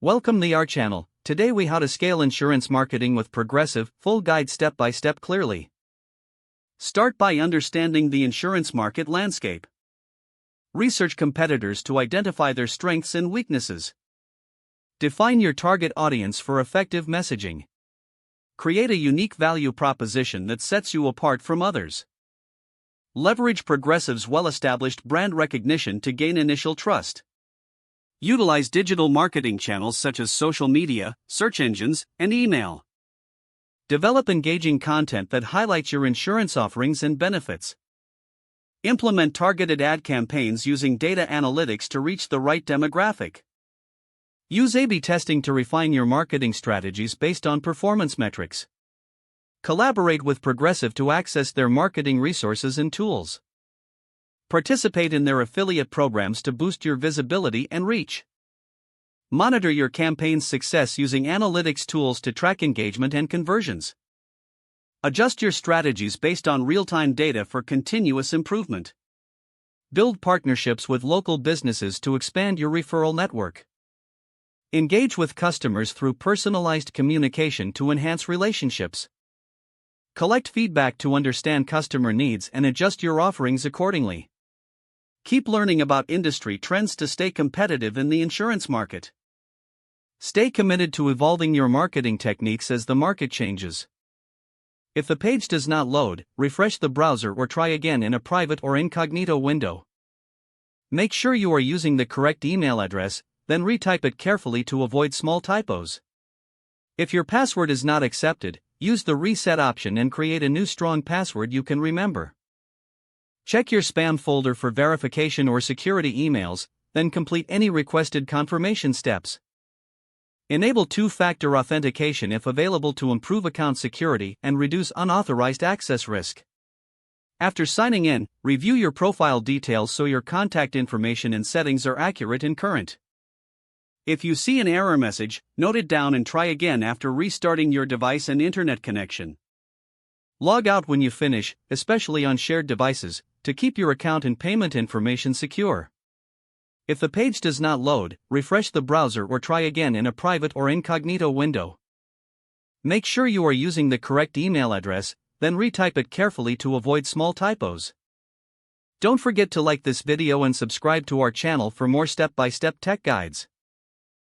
Welcome to our channel. Today we how to scale insurance marketing with Progressive, full guide step by step clearly. Start by understanding the insurance market landscape. Research competitors to identify their strengths and weaknesses. Define your target audience for effective messaging. Create a unique value proposition that sets you apart from others. Leverage Progressive's well-established brand recognition to gain initial trust. Utilize digital marketing channels such as social media, search engines, and email. Develop engaging content that highlights your insurance offerings and benefits. Implement targeted ad campaigns using data analytics to reach the right demographic. Use A/B testing to refine your marketing strategies based on performance metrics. Collaborate with Progressive to access their marketing resources and tools. Participate in their affiliate programs to boost your visibility and reach. Monitor your campaign's success using analytics tools to track engagement and conversions. Adjust your strategies based on real-time data for continuous improvement. Build partnerships with local businesses to expand your referral network. Engage with customers through personalized communication to enhance relationships. Collect feedback to understand customer needs and adjust your offerings accordingly. Keep learning about industry trends to stay competitive in the insurance market. Stay committed to evolving your marketing techniques as the market changes. If the page does not load, refresh the browser or try again in a private or incognito window. Make sure you are using the correct email address, then retype it carefully to avoid small typos. If your password is not accepted, use the reset option and create a new strong password you can remember. Check your spam folder for verification or security emails, then complete any requested confirmation steps. Enable two-factor authentication if available to improve account security and reduce unauthorized access risk. After signing in, review your profile details so your contact information and settings are accurate and current. If you see an error message, note it down and try again after restarting your device and internet connection. Log out when you finish, especially on shared devices, to keep your account and payment information secure. If the page does not load, refresh the browser or try again in a private or incognito window. Make sure you are using the correct email address, then retype it carefully to avoid small typos. Don't forget to like this video and subscribe to our channel for more step-by-step tech guides.